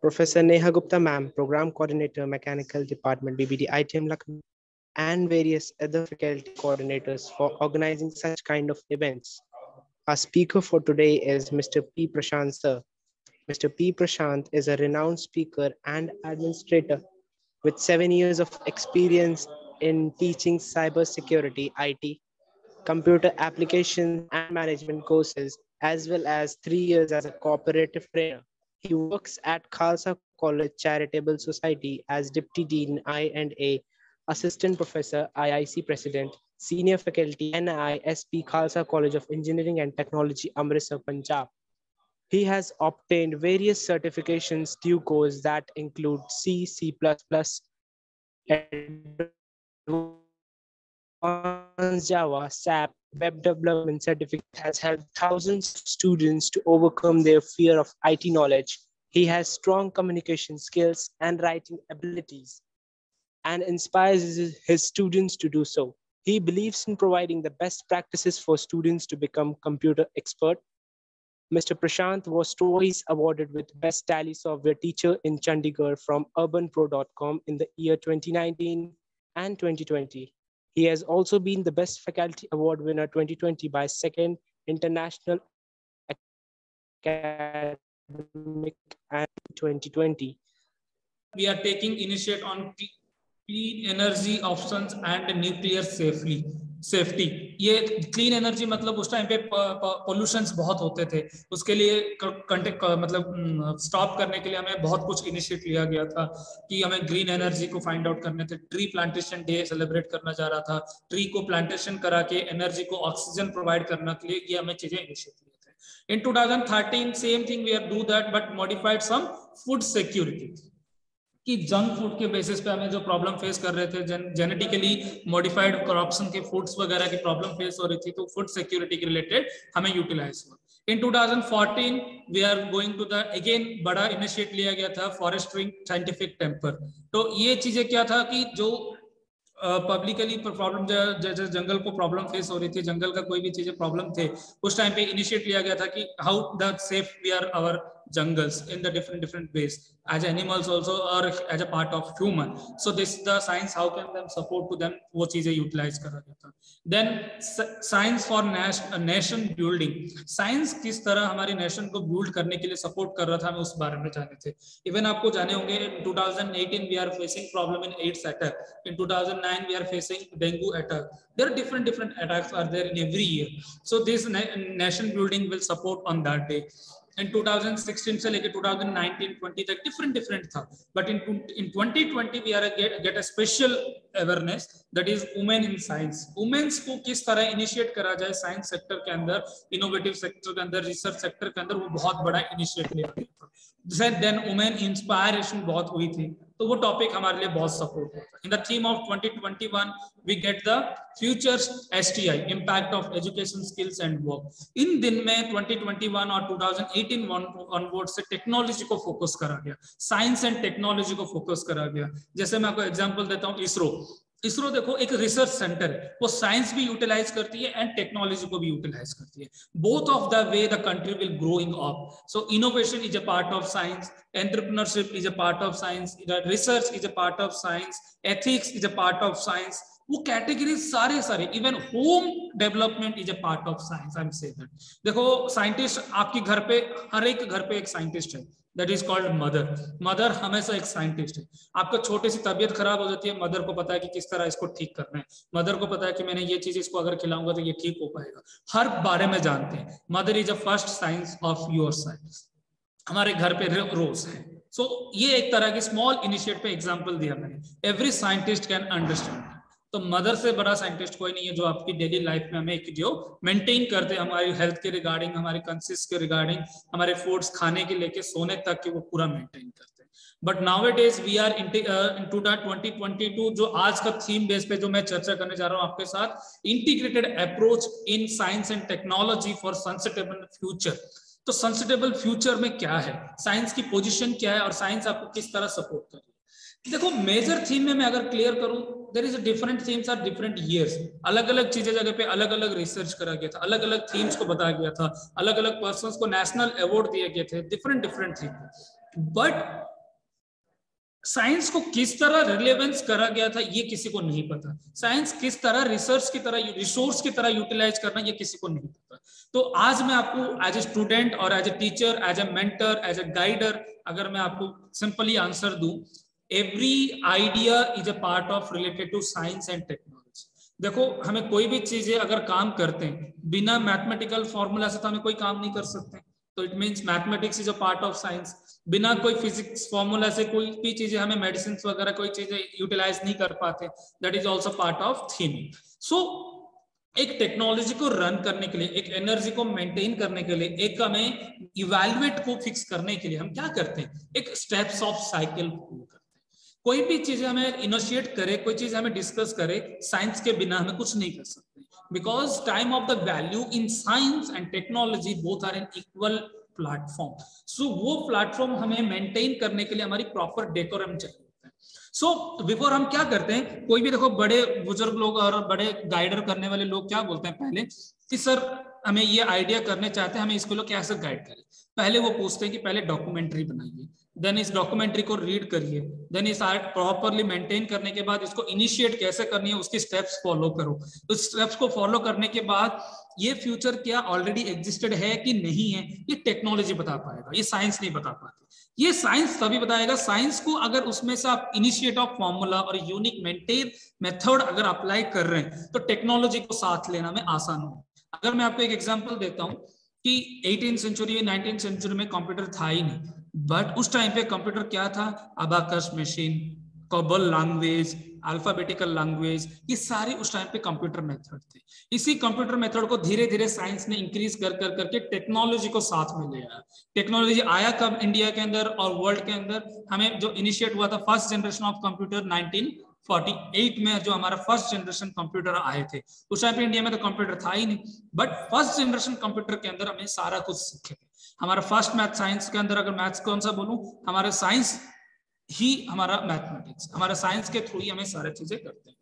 Professor Neha Gupta ma'am, Program Coordinator, Mechanical Department, BBD ITM Lucknow, and various other faculty coordinators for organizing such kind of events. Our speaker for today is Mr. P. Prashant sir. Mr. P. Prashant is a renowned speaker and administrator with 7 years of experience in teaching cybersecurity, IT, computer applications and management courses, as well as 3 years as a cooperative trainer. He works at Khalsa College Charitable Society as Deputy Dean I&A, Assistant Professor, IIC President, Senior Faculty, NISP, Khalsa College of Engineering and Technology, Amritsar, Punjab. He has obtained various certifications due course that include C, C++, Advanced Java, SAP, Web Development Certificate, has helped thousands of students to overcome their fear of IT knowledge. He has strong communication skills and writing abilities and inspires his students to do so. He believes in providing the best practices for students to become computer expert. Mr. Prashant was twice awarded with Best Tally Software Teacher in Chandigarh from urbanpro.com in the year 2019 and 2020. He has also been the Best Faculty Award winner 2020 by Second International Academic and 2020. We are taking initiative on clean energy options and nuclear safety. ये clean energy मतलब उस time पे pollutions बहुत होते थे, उसके लिए मतलब स्टॉप करने के लिए हमें बहुत कुछ इनिशिएट लिया गया था कि हमें ग्रीन एनर्जी को फाइंड आउट करने थे. ट्री प्लांटेशन डे सेलिब्रेट करना जा रहा था, ट्री को प्लांटेशन करा के एनर्जी को ऑक्सीजन प्रोवाइड करने के लिए ये हमें चीजें इनिशिएट लिए थे. In 2013 same thing we are do that but modified some food security कि जंक फूड के बेसिस पे हमें जो प्रॉब्लम फेस कर रहे थे, जेनेटिकली मॉडिफाइड करप्शन के फूड्स वगैरह की प्रॉब्लम फेस हो रही थी, तो फूड सिक्योरिटी के रिलेटेड हमें यूटिलाइज हुआ. In 2014 we are going to the again बड़ा इनिशिएट लिया गया था फॉरेस्ट्री साइंटिफिक टेम्पर. तो ये चीजें क्या था कि जो पब्लिकली प्रॉब्लम जैसे जंगल को प्रॉब्लम फेस हो रही थी, जंगल का कोई भी चीजें प्रॉब्लम थे, उस टाइम पे इनिशिएट लिया गया था कि how the safe we are our jungles in the different ways as animals also or as a part of human. So this the science how can them support to them, वो चीजें utilize करा गया था. Then science for nation building, science किस तरह हमारी nation को build करने के लिए सपोर्ट कर रहा था, हमें उस बारे में जाने थे. इवन आपको जाने होंगे 2018 we are facing problem in AIDS attack, in 2009 we are facing dengue attack. There are different attacks are there in every year. So this nation building will support on that day. In 2016 से लेके 2019-20 तक different था, but in 2020 we are get a special awareness that is women in science. Women's को किस तरह initiate करा जाए science sector के अंदर, इनोवेटिव सेक्टर के अंदर, रिसर्च सेक्टर के अंदर, वो बहुत बड़ा इनिशिएट लिया गया था. देन वुमेन इंस्पायरेशन बहुत हुई थी, तो वो टॉपिक हमारे लिए बहुत सपोर्ट होता है. In the theme of 2021 we get the futures STI impact of education skills and work. इन दिन में 2021 और 2018 ऑनवर्ड से टेक्नोलॉजी को फोकस करा गया, साइंस एंड टेक्नोलॉजी को फोकस करा गया. जैसे मैं आपको एग्जांपल देता हूँ, इसरो देखो एक रिसर्च सेंटर है, वो साइंस भी यूटिलाइज करती है एंड टेक्नोलॉजी को भी यूटिलाइज करती है. Both of the way the country will growing up. So innovation is a part of science, entrepreneurship is a part of science, research is a part of science, ethics is a part of science. वो categories सारे even home development is a part of science. I am say that. देखो scientist आपके घर पे, हर एक घर पे एक साइंटिस्ट है, that is called mother. Mother हमेशा एक साइंटिस्ट है. आपको छोटी सी तबीयत खराब हो जाती है, मदर को पता है कि किस तरह इसको ठीक करना है, मदर को पता है कि मैंने ये चीज इसको अगर खिलाऊंगा तो ये ठीक हो पाएगा, हर बारे में जानते हैं. Mother is a first science of your science. हमारे घर पे रोज है. सो ये एक तरह की स्मॉल इनिशिएटिव पे एग्जांपल दिया मैंने. Every scientist can understand. तो मदर से बड़ा साइंटिस्ट कोई नहीं है जो आपकी डेली लाइफ में हमें एक जो मेंटेन करते हैं, हमारी हेल्थ के रिगार्डिंग, हमारी कंसिस के रिगार्डिंग, हमारे फूड्स खाने के लेके सोने तक के वो पूरा मेंटेन करते हैं. But nowadays we are in 2022 जो आज का थीम बेस पे जो मैं चर्चा करने जा रहा हूँ आपके साथ, integrated approach in science and technology for sustainable future. तो सस्टेनेबल फ्यूचर में क्या है, साइंस की पोजीशन क्या है और साइंस आपको किस तरह सपोर्ट कर रही है. देखो मेजर थीम में मैं अगर क्लियर करूं there is different themes are different years, अलग अलग चीजें जगह पे अलग अलग रिसर्च करा गया था, अलग अलग थीम्स को बताया गया था, अलग अलग पर्संस को नेशनल अवार्ड दिए गए थे, different different theme. But science को किस तरह रिलेवेंस करा गया था ये किसी को नहीं पता। साइंस किस तरह रिसर्च की तरह, रिसोर्स की तरह यूटिलाइज करना ये किसी को नहीं पता। तो आज मैं आपको एज ए स्टूडेंट और as a teacher, as a mentor, as a guider, अगर मैं आपको सिंपली आंसर दूं, every idea is a part of related to science and technology. देखो, हमें कोई भी चीजें अगर काम करते हैं बिना मैथमेटिकल फॉर्मूला से तो हमें कोई काम नहीं कर सकते। तो it means mathematics is a part of science. बिना कोई फिजिक्स फॉर्मूला से कोई भी चीजें, हमें मेडिसिन वगैरह कोई चीजें यूटिलाइज नहीं कर पाते, that is also part of theme. So एक टेक्नोलॉजी को रन करने के लिए, एक एनर्जी को मेंटेन करने के लिए, एक हमें इवैल्यूएट को फिक्स करने के लिए हम क्या करते हैं, एक स्टेप्स ऑफ साइकिल फॉलो करते हैं। कोई भी चीज हमें इनिशिएट करे, कोई चीज हमें डिस्कस करे, साइंस के बिना हमें कुछ नहीं कर सकते, because time of the value in science and technology both are in equal platform. So वो प्लेटफॉर्म हमें मेंटेन करने के लिए हमारी प्रॉपर डेकोरम चाहिए। सो बिफोर हम क्या करते हैं, कोई भी देखो बड़े बुजुर्ग लोग और बड़े गाइडर करने वाले लोग क्या बोलते हैं पहले कि सर हमें ये आइडिया करने चाहते हैं, हमें इसको लोग कैसे गाइड करें। पहले वो पूछते हैं कि पहले डॉक्यूमेंट्री बनाइए, देन इस डॉक्यूमेंट्री को रीड करिए, देन इस आर्ट प्रॉपरली मेंटेन करने के बाद इसको इनिशिएट कैसे करनी है उसकी स्टेप्स फॉलो करो। तो स्टेप्स को फॉलो करने के बाद ये फ्यूचर क्या ऑलरेडी एग्जिस्टेड है कि नहीं है, ये टेक्नोलॉजी बता पाएगा, ये साइंस नहीं बता पाती। ये साइंस तभी बताएगा, साइंस को अगर उसमें से आप इनिशिएट ऑफ फॉर्मूला और यूनिक मेंटेन मेथड अगर अप्लाई कर रहे हैं तो टेक्नोलॉजी को साथ लेना में आसान हो। अगर मैं आपको एक एग्जांपल देता हूं कि 18th सेंचुरी 19th सेंचुरी में कंप्यूटर था ही नहीं, बट उस टाइम पे कंप्यूटर क्या था, abacus machine, COBOL language, alphabetical language, ये सारे उस टाइम पे कंप्यूटर मेथड थे। इसी कंप्यूटर मेथड को धीरे धीरे साइंस ने इंक्रीज कर कर करके टेक्नोलॉजी को साथ में ले आया। टेक्नोलॉजी आया कब इंडिया के अंदर और वर्ल्ड के अंदर, हमें जो इनिशिएट हुआ था फर्स्ट जनरेशन ऑफ कंप्यूटर 1948 में, जो हमारा फर्स्ट जनरेशन कंप्यूटर आए थे। उस टाइम पे इंडिया में तो कंप्यूटर था ही नहीं, बट फर्स्ट जनरेशन कंप्यूटर के अंदर हमें सारा कुछ सीखे थे। हमारा फर्स्ट मैथ साइंस के अंदर, अगर मैथ्स कौन सा बोलूं, हमारा साइंस ही हमारा मैथमेटिक्स, हमारा साइंस के थ्रू ही हमें सारी चीजें करते हैं।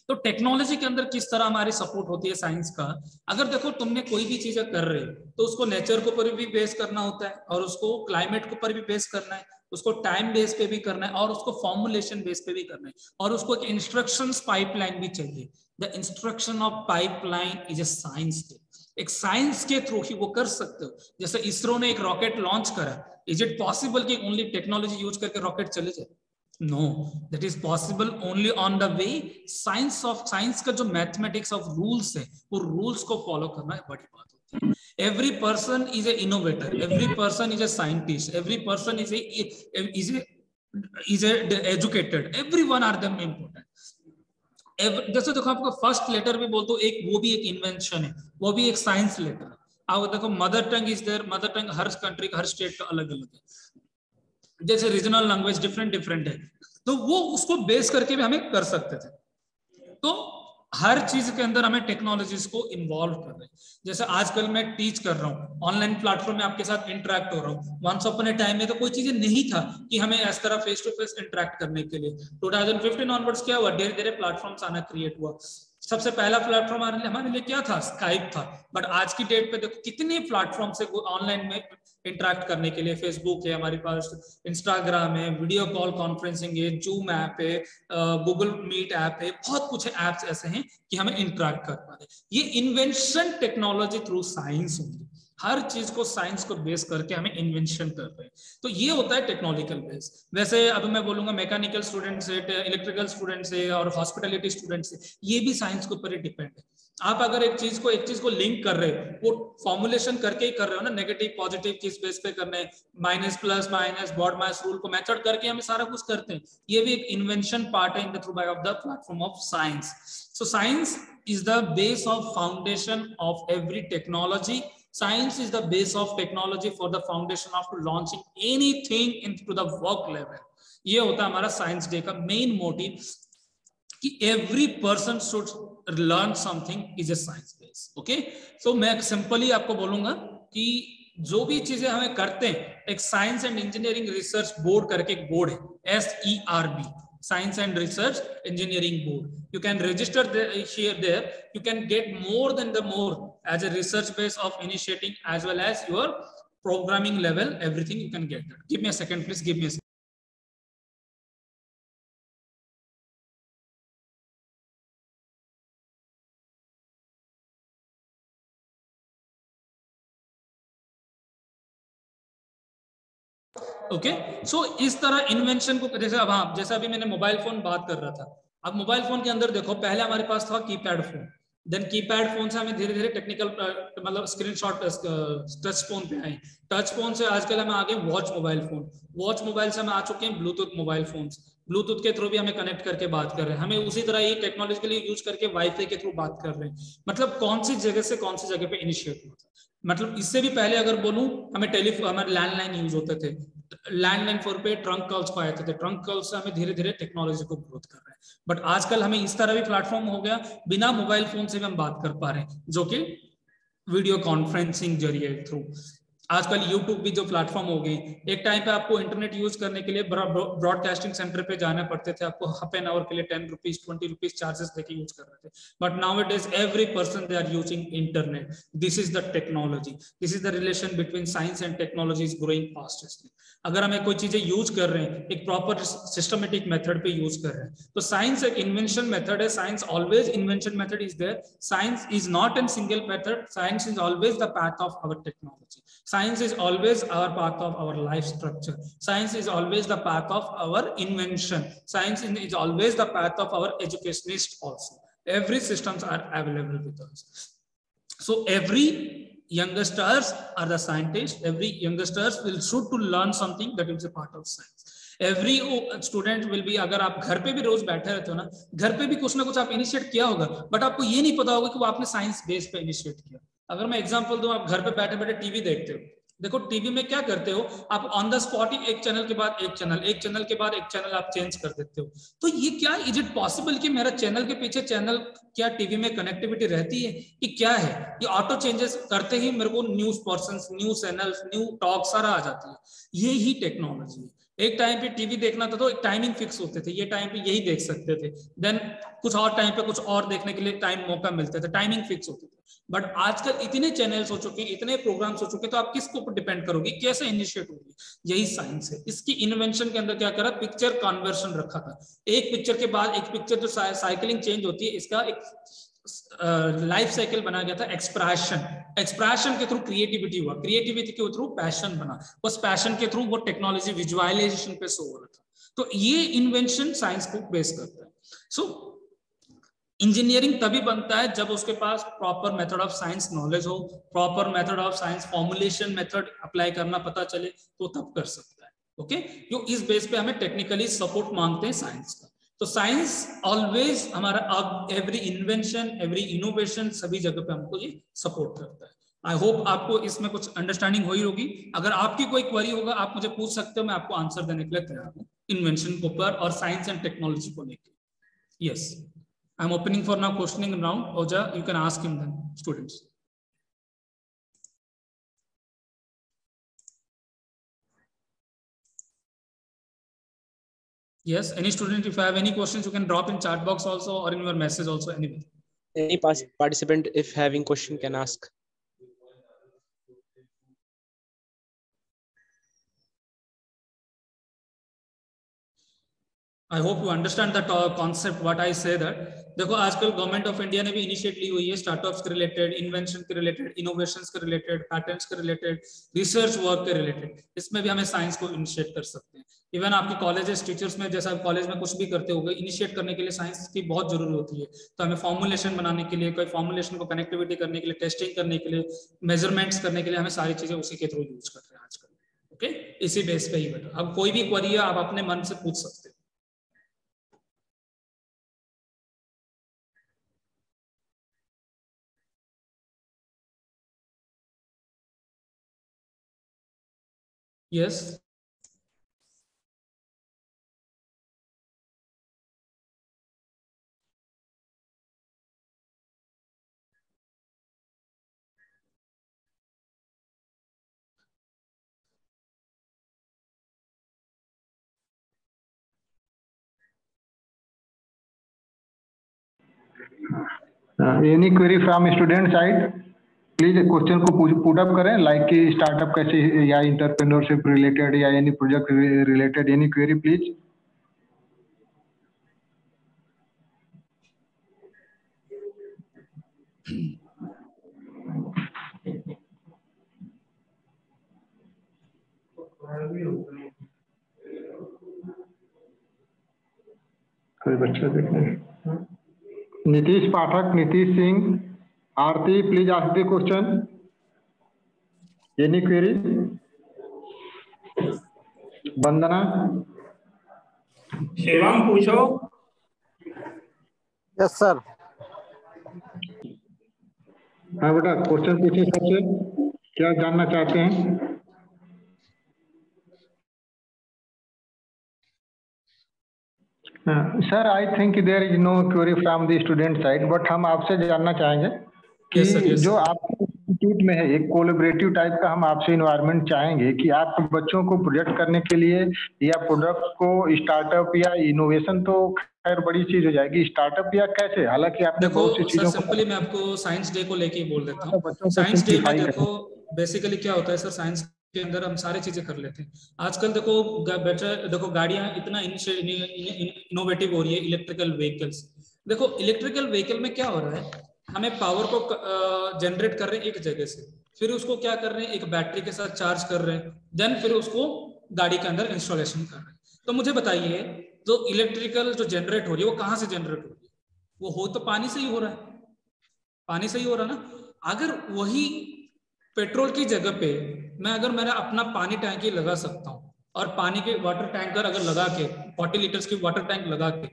तो टेक्नोलॉजी के अंदर किस तरह हमारी सपोर्ट होती है साइंस का, अगर देखो तुमने कोई भी चीजें कर रहे हो तो उसको नेचर के ऊपर भी बेस करना होता है, और उसको क्लाइमेट के ऊपर भी बेस करना है, उसको टाइम बेस पे भी करना है, और उसको फॉर्मुलेशन बेस पे भी करना है, और उसको एक इंस्ट्रक्शंस पाइपलाइन भी चाहिए। The instruction of pipeline is a science. एक साइंस के थ्रू ही वो कर सकते हो। जैसे इसरो ने एक रॉकेट लॉन्च करा, इज इट पॉसिबल कि ओनली टेक्नोलॉजी यूज करके रॉकेट चले जाए? No, that is possible only on the way science of, science का जो मैथमेटिक्स ऑफ रूल्स है, वो रूल्स को फॉलो करना बड़ी बात होती है। Every person is a innovator, every person is a scientist, every person is educated, everyone are them important. जैसे देखो आपको फर्स्ट लेटर भी बोलते हो, एक वो भी एक इन्वेंशन है, वो भी एक साइंस लेटर है। आप देखो mother tongue is there, mother tongue हर कंट्री हर स्टेट का अलग अलग है। जैसे रीजनल लैंग्वेज डिफरेंट डिफरेंट है, तो वो उसको बेस करके भी हमें कर सकते थे। तो हर चीज के अंदर हमें टेक्नोलॉजीज को इन्वॉल्व कर रहे हैं। जैसे आजकल मैं टीच कर रहा हूँ, ऑनलाइन प्लेटफॉर्म में आपके साथ इंटरेक्ट हो रहा हूँ। वंस अपॉन ए टाइम में तो कोई चीजें नहीं था कि हमें इस तरह फेस टू फेस इंटरेक्ट करने के लिए। 2015 ऑनवर्ड्स क्या हुआ, धीरे धीरे प्लेटफॉर्म्स आना क्रिएट हुआ। सबसे पहला प्लेटफॉर्म हमारे लिए क्या था, स्काइप था, बट आज की डेट पे देखो कितने प्लेटफॉर्म से ऑनलाइन में इंटरेक्ट करने के लिए। फेसबुक है हमारे पास, इंस्टाग्राम है, वीडियो कॉल कॉन्फ्रेंसिंग है, जूम ऐप है, गूगल मीट ऐप है, बहुत कुछ ऐप्स ऐसे हैं कि हमें इंटरेक्ट कर पा रहे। ये इन्वेंशन टेक्नोलॉजी थ्रू साइंस होगी। हर चीज को साइंस को बेस करके हमें इन्वेंशन कर रहे हैं, तो ये होता है टेक्नोलॉजिकल बेस। वैसे अब मैं बोलूंगा मैकेनिकल स्टूडेंट से, इलेक्ट्रिकल स्टूडेंट से और हॉस्पिटलिटी स्टूडेंट से, ये भी साइंस के ऊपर ही डिपेंड है। आप अगर एक चीज को लिंक कर रहे हो, वो फॉर्मुलेशन करके ही कर रहे हो ना, नेगेटिव पॉजिटिव किस बेस पे करना है, माइनस प्लस माइनस बॉड मास रूल को मेथड करके हमें सारा कुछ करते हैं। ये भी एक इन्वेंशन पार्ट है in the through by of the platform of science. So science is the base of foundation of every technology. Science is the base of technology for the foundation of launching anything into the work level. ये होता है हमारा science day का main motive कि every person should learn something is a science base. Okay? So मैं simply आपको बोलूंगा कि जो भी चीजें हमें करते हैं, एक science and engineering research board करके एक बोर्ड है, SERB, Science and Research Engineering Board. You can register there. You can get more than the more as a research base of initiating as well as your programming level, everything you can get that. Give me a second, please. Give me a second. Okay so इस तरह invention को जैसे अब हाँ जैसा अभी मैंने mobile phone बात कर रहा था, अब मोबाइल फोन के अंदर देखो पहले हमारे पास था keypad phone, then keypad phone से हमें धीरे धीरे टेक्निकल मतलब स्क्रीनशॉट टच फोन पे आए, टच फोन से आजकल हमें आ गए watch mobile phone, watch mobile से हम आ चुके हैं ब्लूटूथ मोबाइल फोन, ब्लूटूथ के थ्रू भी हमें कनेक्ट करके बात कर रहे हैं, हमें उसी तरह ये टेक्नोलॉजी के लिए यूज करके वाईफाई के थ्रू बात कर रहे हैं। मतलब कौन सी जगह से कौन सी जगह पे इनिशिएट हुआ था, मतलब इससे भी पहले अगर बोलूं हमें टेलीफोन हमारे लैंडलाइन यूज होते थे, लैंडलाइन फोन पे ट्रंक कॉल्स को आए थे, ट्रंक कॉल्स से हमें धीरे धीरे टेक्नोलॉजी को ग्रोथ कर रहे हैं, बट आजकल हमें इस तरह भी प्लेटफॉर्म हो गया बिना मोबाइल फोन से भी हम बात कर पा रहे हैं, जो कि वीडियो कॉन्फ्रेंसिंग जरिए थ्रू। आजकल यूट्यूब भी जो प्लेटफॉर्म हो गए, एक टाइम पे आपको इंटरनेट यूज करने के लिए ब्रॉडकास्टिंग सेंटर पे जाना पड़ते थे, आपको हाफ एन आवर के लिए 10 रुपीज 20 रुपीज चार्जेस देके यूज कर रहे थे, but now it is every person they are using internet. This is the technology, this is the relation between science and technology is growing fastest. अगर हमें कोई चीजें यूज कर रहे हैं एक प्रॉपर सिस्टमेटिक मेथड पे यूज कर रहे हैं, तो साइंस एक इन्वेंशन मेथड है, science always invention method is there, science is not an single method, science is always the path of our technology, science is always our path of our life structure, science is always the path of our invention, science is always the path of our educationist also, every systems are available with us. So every youngsters are the scientists, every youngsters will should to learn something that is a part of science. Every student will be, अगर आप घर पे भी रोज बैठे रहते हो ना, घर पे भी कुछ ना कुछ आप इनिशिएट किया होगा, बट आपको ये नहीं पता होगा कि वो आपने साइंस बेस पे इनिशिएट किया। अगर मैं एग्जांपल दूं, आप घर पे बैठे बैठे टीवी देखते हो, देखो टीवी में क्या करते हो आप, ऑन द स्पॉट ही एक चैनल के बाद एक चैनल, एक चैनल के बाद एक चैनल आप चेंज कर देते हो, तो ये क्या, इज इट पॉसिबल कि मेरा चैनल के पीछे चैनल क्या टीवी में कनेक्टिविटी रहती है कि क्या है, ये ऑटो चेंजेस करते ही मेरे को news person, news channels, new talk सारा आ जाती है, ये ही टेक्नोलॉजी है। एक टाइम पे टीवी देखना था तो एक टाइमिंग फिक्स होते थे, ये टाइम पे यही देख सकते थे, देन कुछ और टाइम पे कुछ और देखने के लिए टाइम मौका मिलते थे, टाइमिंग फिक्स होती थी, बट आजकल इतने चैनल्स हो चुके हैं, इतने प्रोग्राम्स हो चुके हैं, तो आप किसके ऊपर डिपेंड करोगे, कैसे इनिशिएट होगी, यही साइंस है। इसकी इन्वेंशन के अंदर क्या करा, पिक्चर कन्वर्शन रखा था, एक पिक्चर के बाद एक पिक्चर जो साइकिलिंग चेंज होती है, इसका एक लाइफ साइकिल बना गया था एक्सप्रेशन, एक्सप्रेशन के थ्रू क्रिएटिविटी हुआ, क्रिएटिविटी के थ्रू पैशन बना, उस पैशन के थ्रू वो टेक्नोलॉजी विजुअलाइजेशन पे शो हो रहा था, तो ये इन्वेंशन साइंस को बेस करता है। सो इंजीनियरिंग तभी बनता है जब उसके पास proper method of science knowledge हो, proper method of science formulation method apply करना पता चले, तो तब कर सकता है। ओके, जो इस बेस पे हमें टेक्निकली सपोर्ट मांगते हैं साइंस का, तो साइंस ऑलवेज हमारा एवरी इन्वेंशन, एवरी इनोवेशन, सभी जगह पे हमको ये सपोर्ट करता है। आई होप आपको इसमें कुछ अंडरस्टैंडिंग हुई होगी, अगर आपकी कोई क्वेरी होगा आप मुझे पूछ सकते हो, मैं आपको आंसर देने के लिए तैयार हूँ इन्वेंशन के ऊपर और साइंस एंड टेक्नोलॉजी को लेकर। Yes, I'm opening for now questioning round. Oja, you can ask him then, students. Yes, any student, if you have any questions, you can drop in chat box also or in your message also, anyway. Any participant, if having question, can ask. I hope you understand that concept what I say that देखो आजकल government of India ने भी initiate ली हुई है startups के related, invention के related, innovations के related, patents के रिलेटेड, रिसर्च वर्क के रिलेटेड, इसमें भी हमें साइंस को इनिशिएट कर सकते हैं। इवन आपके कॉलेजेस टीचर्स में, जैसा कॉलेज में कुछ भी करते होगे, इनिशिएट करने के लिए साइंस की बहुत जरूरी होती है, तो हमें फॉर्मुलेशन बनाने के लिए, कोई फॉर्मुलेशन को कनेक्टिविटी करने के लिए, टेस्टिंग करने के लिए, मेजरमेंट्स करने के लिए हमें सारी चीजें उसी के थ्रू यूज कर रहे हैं आजकल। ओके, इसी बेस पे ही बेटा, अब कोई भी क्वेरी है आप अपने मन से पूछ सकते हो। Yes. Any query from student side, please question को पुट अप करें, लाइक कि स्टार्टअप कैसे या इंटरप्रेन्योरशिप रिलेटेड या any project related, any query please. कोई बच्चा देखने, Nitish Pathak, Nitish Singh, Aarti, please ask the question, any query. Vandana, Shivam पूछो। Yes sir. हाँ बेटा, क्वेश्चन पूछिए, सबसे क्या जानना चाहते हैं? Sir I think there is no query from the student side, but हम आपसे जानना चाहेंगे कि जो आपके इंस्टीट्यूट में है एक कोलैबोरेटिव टाइप का, हम आपसे इन्वायरमेंट चाहेंगे कि आप बच्चों को प्रोजेक्ट करने के लिए या प्रोडक्ट को स्टार्टअप या इनोवेशन, तो खैर बड़ी चीज हो जाएगी, स्टार्टअप या कैसे, हालांकि आपने बहुत सी चीजों को, सिंपली मैं आपको साइंस डे को लेके बोल देता हूँ। साइंस डे में देखो बेसिकली क्या होता है सर, साइंस के अंदर हम सारी चीजें कर लेते हैं। आजकल देखो देखो गाड़ियां इतना इनोवेटिव हो रही है, इलेक्ट्रिकल व्हीकल्स। देखो इलेक्ट्रिकल व्हीकल में क्या हो रहा है, हमें पावर को जनरेट कर रहे हैं एक जगह से, फिर उसको क्या कर रहे हैं, एक बैटरी के साथ चार्ज कर रहे हैं, देन फिर उसको गाड़ी के अंदर इंस्टॉलेशन कर रहे हैं। तो मुझे बताइए, जो इलेक्ट्रिकल जो जनरेट हो रही है वो कहाँ से जनरेट हो रही है? वो हो तो पानी से ही हो रहा है, पानी से ही हो रहा है ना। अगर वही पेट्रोल की जगह पे मैं अगर मेरा अपना पानी टैंकी लगा सकता हूँ, और पानी के वाटर टैंकर अगर लगा के 40 लीटर्स की वाटर टैंक लगा के,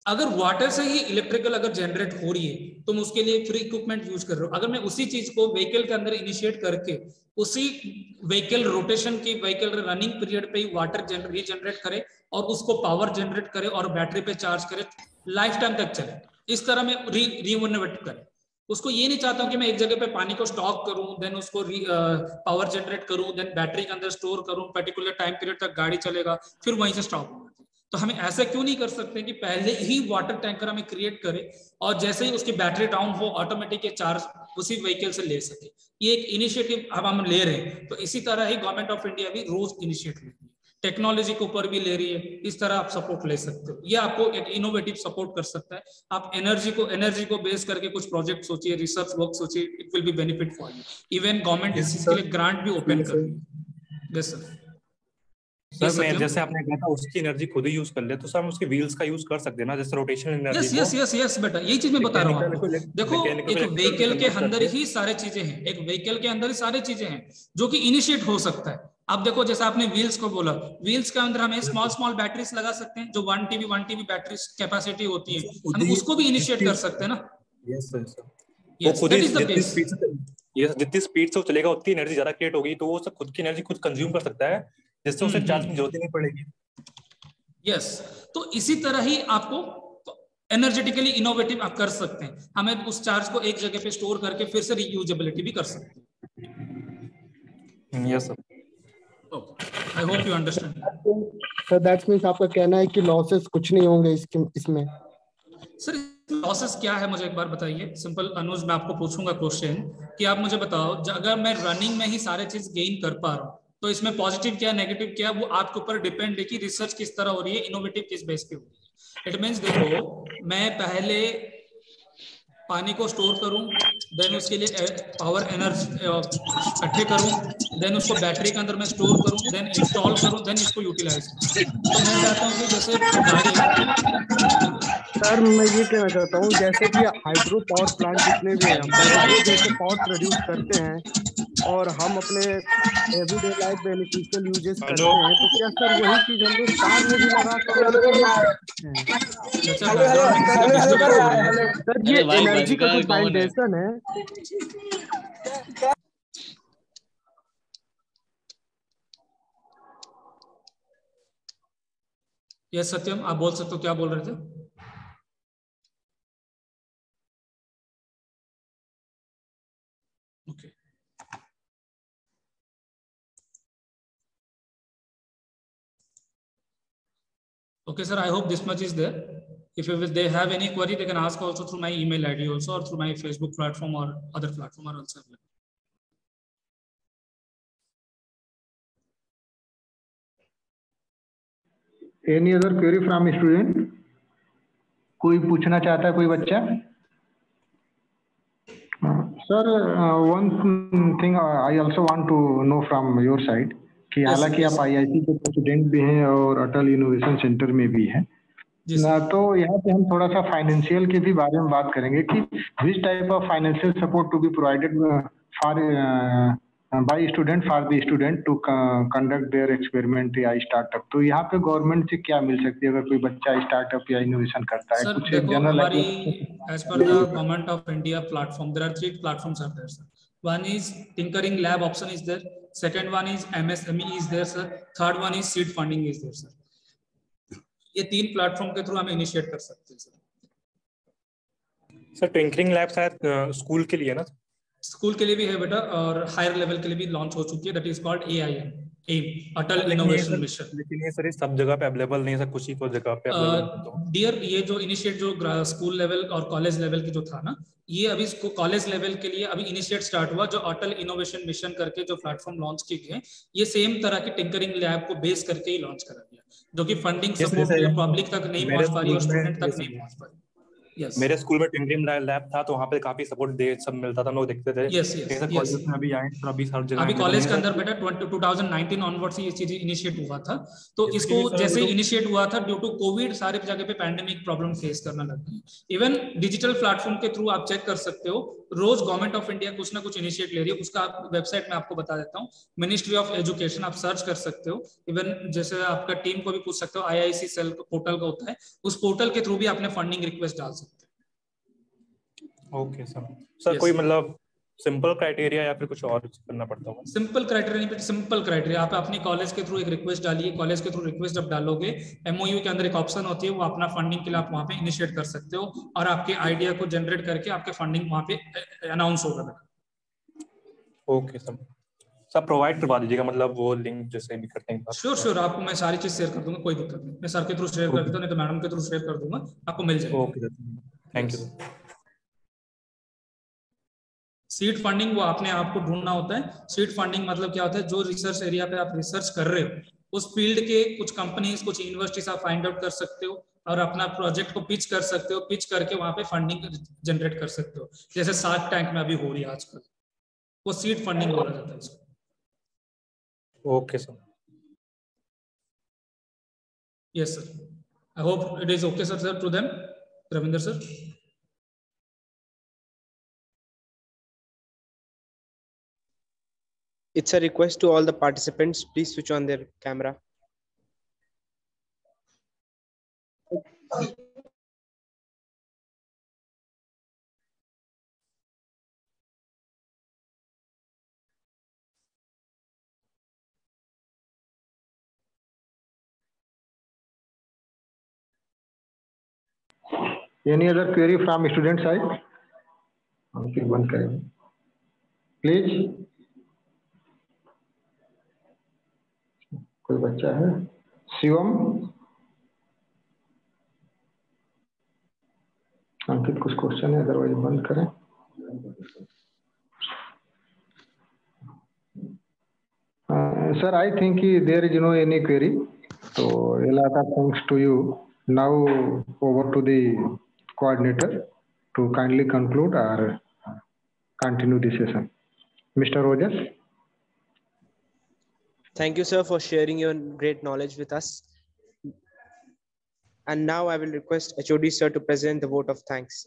अगर वाटर से ही इलेक्ट्रिकल अगर जनरेट हो रही है, तो मैं उसके लिए फ्री इक्विपमेंट यूज कर रहा हूँ। अगर मैं उसी चीज को व्हीकल के अंदर इनिशिएट करके उसी व्हीकल रोटेशन की व्हीकल रनिंग पीरियड पे ही वाटर रीजनरेट करे और उसको पावर जनरेट करे और बैटरी पे चार्ज करे, लाइफ टाइम तक चले, इस तरह मैं रीइनोवेट करें। उसको ये नहीं चाहता हूं कि मैं एक जगह पे पानी को स्टॉक करूं, देन उसको पावर जनरेट करूं, देन बैटरी के अंदर स्टोर करूं, पर्टिकुलर टाइम पीरियड तक गाड़ी चलेगा, फिर वहीं से स्टॉप होगा। तो हमें ऐसा क्यों नहीं कर सकते कि पहले ही वाटर टैंकर हमें क्रिएट करें और जैसे ही उसकी बैटरी डाउन हो ऑटोमेटिक चार्ज उसी व्हीकल से ले सके। ये एक इनिशिएटिव अब हम ले रहे हैं। तो इसी तरह ही गवर्नमेंट ऑफ इंडिया भी रोज इनिशिएटिव ले रही है, टेक्नोलॉजी के ऊपर भी ले रही है। इस तरह आप सपोर्ट ले सकते हो, ये आपको एक इनोवेटिव सपोर्ट कर सकता है। आप एनर्जी को बेस करके कुछ प्रोजेक्ट सोचिए, रिसर्च वर्क सोचिए, it will be benefit for you. Even government इसके लिए ग्रांट भी ओपन कर रही है। Yes sir. सर मैं जैसे आपने कहा था उसकी एनर्जी खुद ही यूज कर ले, तो सर हम उसके व्हील्स का यूज कर सकते हैं ना, जैसे रोटेशनल एनर्जी। यस बेटा, यही चीज मैं बता रहा हूँ आपको। देखो एक व्हीकल के अंदर ही सारे चीजें हैं, एक व्हीकल के अंदर ही सारी चीजें हैं जो कि इनिशिएट हो सकता है। अब देखो जैसे आपने व्हील्स को बोला, व्हील्स के अंदर हमें स्मॉल बैटरीज लगा सकते हैं, जो 1 TB बैटरी कैपेसिटी होती है, हम उसको भी इनिशिएट कर सकते हैं ना। यस सर, वो खुद ही जितनी स्पीड से वो चलेगा उतनी एनर्जी ज्यादा क्रिएट होगी, तो वो सब खुद की एनर्जी खुद कंज्यूम कर सकता है, जिससे उसे चार्ज की जरूरत ही नहीं पड़ेगी। यस, तो इसी तरह ही आपको एनर्जेटिकली इनोवेटिव आप कर सकते हैं। हमें उस चार्ज को एक जगह पे स्टोर करके फिर से रीयूजेबिलिटी भी कर सकते हैं। Yes sir, I hope you understand. Sir that means आपका कहना है कि लॉसेस कुछ नहीं होंगे इसमें। सर लॉसेस क्या है मुझे एक बार बताइए। सिंपल अनुज, मैं आपको पूछूंगा क्वेश्चन कि आप मुझे बताओ, अगर मैं रनिंग में ही सारे चीज गेन कर पा रहा हूँ, तो इसमें पॉजिटिव क्या नेगेटिव क्या, वो आपके ऊपर डिपेंड है कि रिसर्च किस तरह हो रही है, इनोवेटिव किस बेस पे हो रही है। इट मींस देखो, मैं पहले पानी को स्टोर करूं, देन उसके लिए पावर एनर्जी इकट्ठे करूं, देन उसको बैटरी के अंदर मैं स्टोर करूं, देन इंस्टॉल करूं, देन इसको यूटिलाइज करूं। तो मैं चाहता हूं कि जैसे गाड़ी, सर मैं ये कहना चाहता हूँ जैसे कि हाइड्रो पावर प्लांट जितने भी हैं, वो जैसे पावर प्रोड्यूस करते हैं और हम अपने एवरीडे लाइफ बेनिफिशियल यूजेस करते हैं, तो क्या सर वही चीज हम लोग कार में भी लगा सकते हैं? सर ये एनर्जी का कुछ फाउंडेशन है। यस सत्यम, आप बोल सकते हो, क्या बोल रहे थे? Okay okay sir, I hope this much is there. If they have any query, they can ask also through my email ID also, or through my Facebook platform or other platform are also available. Any other query from student? कोई पूछना चाहता है कोई बच्चा? Sir, one thing I also want to know from your side कि हालांकि आप IIT के स्टूडेंट भी हैं और अटल इनोवेशन सेंटर में भी हैं, ना तो यहाँ पे हम थोड़ा सा फाइनेंशियल के भी बारे में बात करेंगे कि which type of financial support to be provided for by student for the student to conduct their experiment या स्टार्टअप। तो यहाँ पे गवर्नमेंट से क्या मिल सकती है अगर कोई बच्चा स्टार्टअप या इनोवेशन करता है? सर देखो, हमारी as per the government of India platform there are 3 platforms are there sir. One is tinkering lab option is there, second one is MSME is there sir, third one is seed funding is there sir. ये 3 platform के through हम initiate कर सकते हैं sir. Sir tinkering lab शायद school के लिए ना? स्कूल के लिए भी है बेटा, और हायर लेवल के लिए भी लॉन्च हो चुकी है, that is called AIM, Atal innovation mission. लेकिन ये सर सब जगह पे अवेलेबल नहीं है सर, कुछ ही को जगह पे अवेलेबल। डियर, ये जो इनिशिएट जो स्कूल लेवल और कॉलेज लेवल की जो था ना, ये अभी इसको कॉलेज लेवल के लिए अभी इनिशिएट स्टार्ट हुआ। जो अटल इनोवेशन मिशन करके जो प्लेटफॉर्म लॉन्च किए गए, ये सेम तरह की टिंकरिंग लैब को बेस करके ही लॉन्च करा गया, जो कि फंडिंग सपोर्ट पब्लिक तक नहीं पहुंच पा रही और स्टूडेंट तक नहीं पहुंच पा रही। Yes. मेरे स्कूल में टिंकरिंग लैब था, तो वहाँ पे काफी सपोर्ट सब मिलता था, हम लोग देखते थे। कॉलेज में अभी आए तो अभी हर जगह, अभी कॉलेज के अंदर बेटा 2019 ऑनवर्ड से ये चीज इनिशिएट हुआ था। तो इसको जैसे ही इनिशिएट हुआ था, ड्यू टू कोविड सारे जगह पे पैंडेमिक प्रॉब्लम फेस करना लग गई। इवन डिजिटल प्लेटफॉर्म के थ्रू आप चेक कर सकते हो, रोज गवर्नमेंट ऑफ इंडिया कुछ ना कुछ इनिशिएट ले रही है। उसका वेबसाइट में आपको बता देता हूँ, मिनिस्ट्री ऑफ एजुकेशन, आप सर्च कर सकते हो। इवन जैसे आपका टीम को भी पूछ सकते हो, IIC सेल पोर्टल का होता है, उस पोर्टल के थ्रू भी आपने फंडिंग रिक्वेस्ट डाल सकते हो। ओके सर, कोई मतलब सिंपल क्राइटेरिया या फिर कुछ और करना पड़ता होगा? सिंपल क्राइटेरिया नहीं, सिंपल क्राइटेरिया आप अपनी कॉलेज के थ्रू एक रिक्वेस्ट डालिए। कॉलेज के थ्रू रिक्वेस्ट जब डालोगे, MOU के अंदर एक ऑप्शन होती है, वो अपना फंडिंग के लिए आप वहां पे इनिशिएट कर सकते हो, और आपके आइडिया को जनरेट करके आपके फंडिंग वहां पे अनाउंस होगा। ओके सर, प्रोवाइड करवा दीजिएगा, मतलब वो लिंक जैसे भी करते हैं। श्योर, आपको मैं सारी चीज शेयर कर दूंगा, कोई दिक्कत नहीं। मैं सर के थ्रू शेयर कर देता हूँ, नहीं तो मैडम के थ्रू शेयर कर दूंगा, आपको मिल जाएगा। Okay, thank you. Seed funding वो आपने आपको ढूंढना होता है। सीड फंडिंग मतलब क्या होता है, जो रिसर्च एरिया पे आप रिसर्च कर रहे हो, उस फील्ड के कुछ कंपनीज, कुछ यूनिवर्सिटीज आप फाइंड आउट कर सकते हो और अपना प्रोजेक्ट को पिच कर सकते हो। पिच करके वहां पे फंडिंग जनरेट कर सकते हो, जैसे शार्क टैंक में अभी हो रही है आजकल, वो सीड फंडिंग बोला जाता है इसको। Okay sir. Yes sir, I hope it is okay sir to them. Ravinder sir. It's a request to all the participants, please switch on their camera. Any other query from student side? फिर बंद करेंगे please. कोई बच्चा है? शिवम, अंकित कुछ question है, otherwise बंद करें। Sir, I think there is no any query, तो a lot of thanks to you. Now over to the coordinator to kindly conclude or continue the session. Mr. Rojas. Thank you, sir, for sharing your great knowledge with us. And now I will request HOD sir to present the vote of thanks.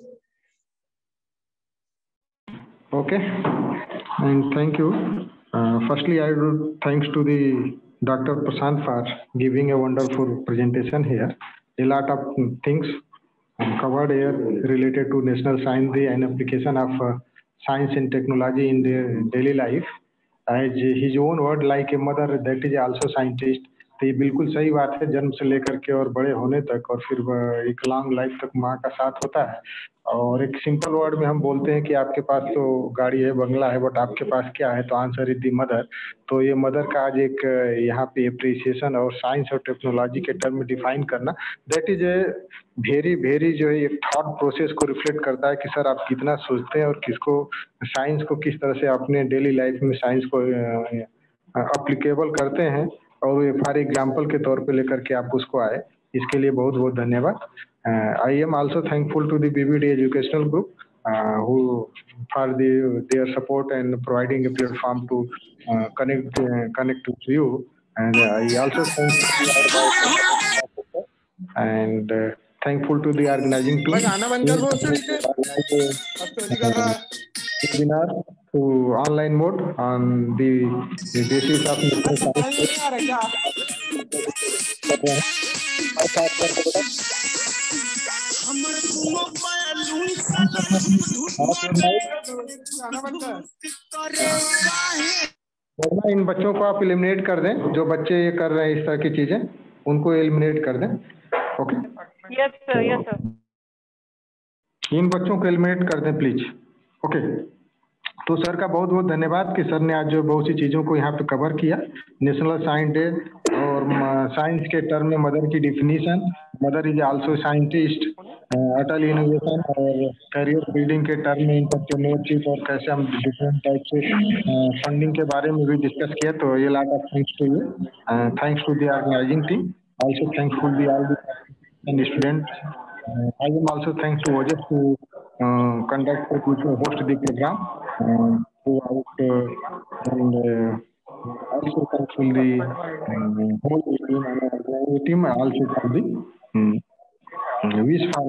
Okay, and thank you. Firstly, I would thanks to the Dr. Prashant for giving a wonderful presentation here. A lot of things covered here related to national science day and application of science and technology in their daily life. As his own word, like a mother that is also scientist, तो ये बिल्कुल सही बात है, जन्म से लेकर के और बड़े होने तक और फिर एक लॉन्ग लाइफ तक माँ का साथ होता है। और एक सिंपल वर्ड में हम बोलते हैं कि आपके पास तो गाड़ी है, बंगला है, बट आपके पास क्या है, तो आंसर इज दी मदर। तो ये मदर का आज एक यहाँ पे अप्रिसिएशन और साइंस और टेक्नोलॉजी के टर्म में डिफाइन करना, that is a very very जो है एक थॉट प्रोसेस को रिफ्लेक्ट करता है कि सर आप कितना सोचते हैं और किसको साइंस को किस तरह से अपने डेली लाइफ में साइंस को अप्लीकेबल करते हैं और ये फॉर एग्जाम्पल के तौर पे लेकर के आप उसको आए, इसके लिए बहुत बहुत धन्यवाद। I am also thankful to the BBD educational group who for their support and providing a platform to connect with you, and I also and thankful to the organizing team webinar to online mode on the basis of इन बच्चों को आप eliminate कर दें, जो बच्चे ये कर रहे हैं इस तरह की चीजें उनको एलिमिनेट कर दें। Okay, yes sir, yes sir. इन बच्चों को एलिमिनेट कर दें प्लीज। ओके, तो सर का बहुत बहुत धन्यवाद कि सर ने आज जो बहुत सी चीज़ों को यहाँ पे कवर किया। नेशनल साइंस डे और साइंस के टर्म में मदर की definition, mother is also scientist, Atal innovation और करियर बिल्डिंग के टर्म में एंटरप्रेन्योरशिप और कैसे हम डिफरेंट टाइप से फंडिंग के बारे में भी डिस्कस किया। तो ये lot of thanks to you, thanks to the organizing team, also thankful the all the students. I am also thanks to OJS to conduct host the program throughout and also thankful the whole team and team also for the wish for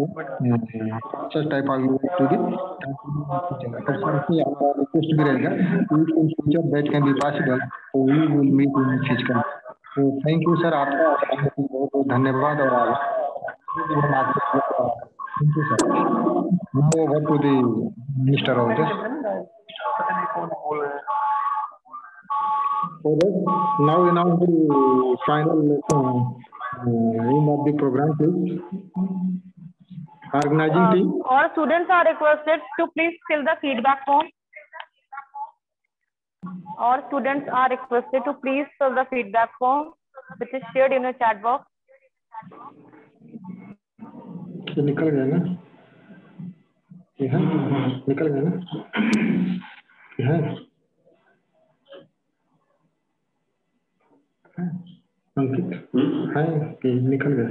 such type of to the request भी रहेगा in future that can be possible, so we will meet in physical. So thank you sir, आपका बहुत बहुत धन्यवाद। और thank you sir. Now over to the Mr. Ojas. Now the final aim of the program, please. Organizing team. All students are requested to please fill the feedback form. All students are requested to please fill the feedback form, which is shared in your chat box. निकल गया ना, निकल गया ना, अंकित है कि निकल गया।